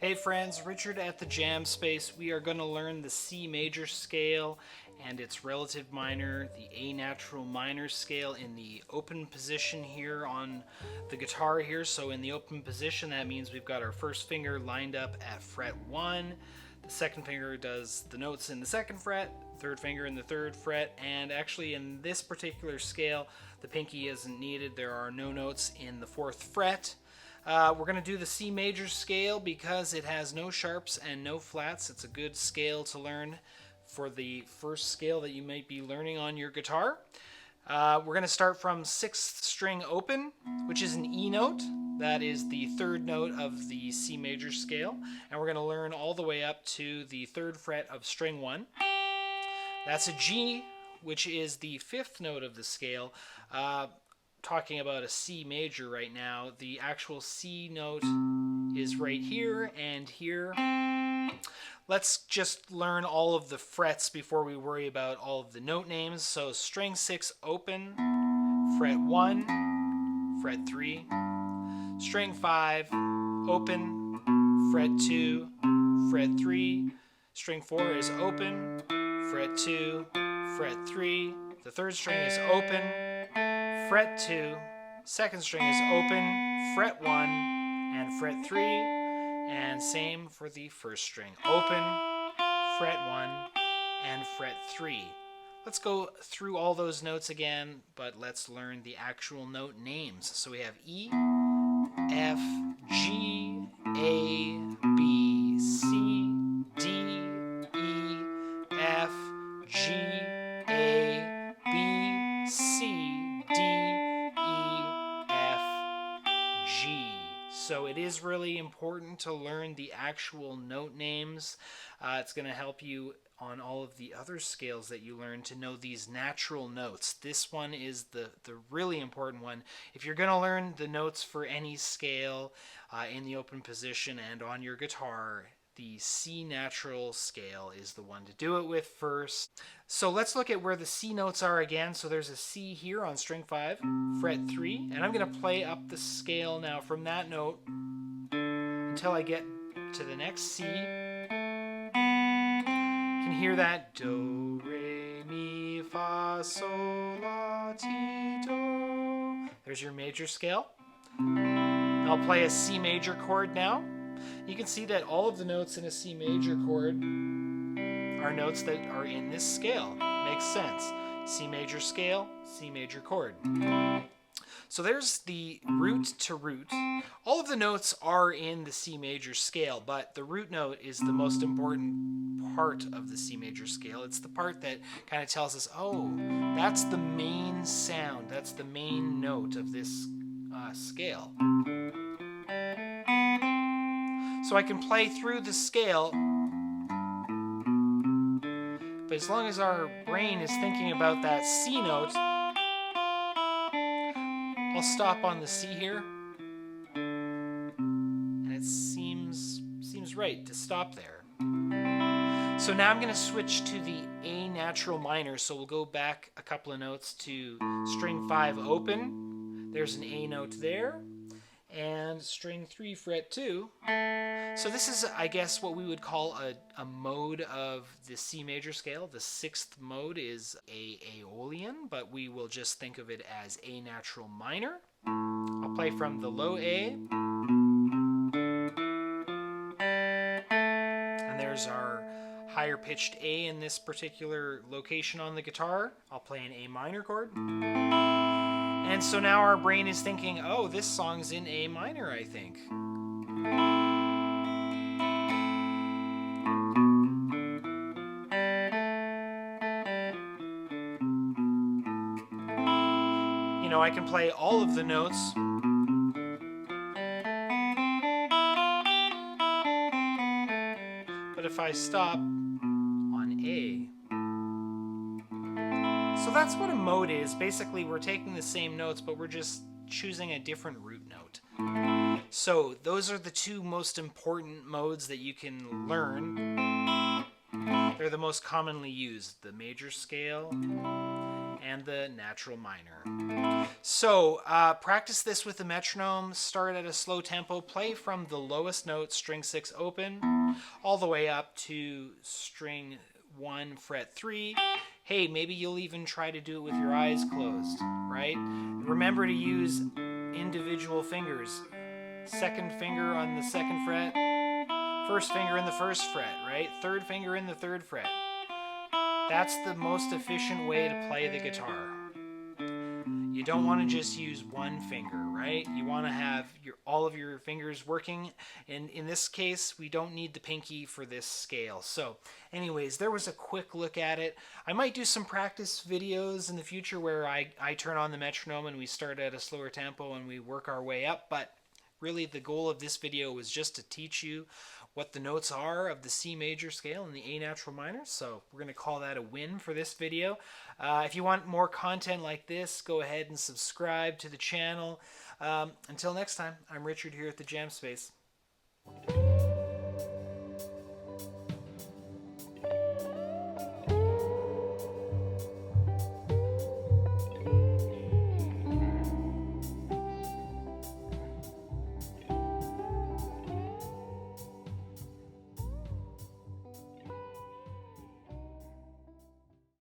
Hey friends, Richard at the Jam Space. We are going to learn the C major scale and its relative minor, the A natural minor scale in the open position here on the guitar here. So in the open position, that means we've got our first finger lined up at fret 1. The second finger does the notes in the second fret, third finger in the third fret, and actually in this particular scale, the pinky isn't needed. There are no notes in the fourth fret. We're going to do the C major scale because it has no sharps and no flats. It's a good scale to learn for the first scale that you might be learning on your guitar. We're going to start from 6th string open, which is an E note. That is the third note of the C major scale. And we're going to learn all the way up to the 3rd fret of string 1. That's a G, which is the 5th note of the scale. Talking about a C major right now, the actual C note is right here and here. Let's just learn all of the frets before we worry about all of the note names. So string 6 open, fret 1, fret 3. String 5 open, fret 2, fret 3. String 4 is open, fret 2, fret 3. The 3rd string is open, fret 2, 2nd string is open, fret 1, and fret 3, and same for the 1st string. Open, fret 1, and fret 3. Let's go through all those notes again, but let's learn the actual note names. So we have E, F, G, A, B, C, D, E, F, G, A, B, C, D, E, F, G. So it is really important to learn the actual note names. It's going to help you on all of the other scales that you learn to know these natural notes. This one is the really important one. If you're going to learn the notes for any scale in the open position and on your guitar, the C natural scale is the one to do it with first. So let's look at where the C notes are again. So there's a C here on string 5, fret 3, and I'm going to play up the scale now from that note until I get to the next C. You can hear that do, re, mi, fa, sol, la, ti, do. There's your major scale. I'll play a C major chord now. You can see that all of the notes in a C major chord are notes that are in this scale. Makes sense. C major scale, C major chord. So there's the root to root. All of the notes are in the C major scale, but the root note is the most important part of the C major scale. It's the part that kind of tells us, oh, that's the main sound. That's the main note of this scale. So I can play through the scale, but as long as our brain is thinking about that C note, I'll stop on the C here, and it seems right to stop there. So now I'm going to switch to the A natural minor, so we'll go back a couple of notes to string 5 open. There's an A note there. And string 3, fret 2. So this is, I guess, what we would call a mode of the C major scale. The 6th mode is a Aeolian, but we will just think of it as A natural minor. I'll play from the low A. And there's our higher pitched A in this particular location on the guitar. I'll play an A minor chord. And so now our brain is thinking, oh, this song's in A minor, I think. You know, I can play all of the notes. But if I stop on A, so that's what a mode is. Basically, we're taking the same notes, but we're just choosing a different root note. So those are the two most important modes that you can learn. They're the most commonly used, the major scale and the natural minor. So practice this with the metronome. Start at a slow tempo. Play from the lowest note, string 6 open, all the way up to string 1, fret 3. Hey, maybe you'll even try to do it with your eyes closed, right? Remember to use individual fingers. Second finger on the second fret, first finger in the first fret, right? Third finger in the third fret. That's the most efficient way to play the guitar. You don't want to just use one finger, right? You want to have all of your fingers working. And in this case, we don't need the pinky for this scale. So anyways, there was a quick look at it. I might do some practice videos in the future where I turn on the metronome and we start at a slower tempo and we work our way up. But really the goal of this video was just to teach you what the notes are of the C major scale and the A natural minor. So we're going to call that a win for this video. If you want more content like this, go ahead and subscribe to the channel. Until next time, I'm Richard here at the Jam Space.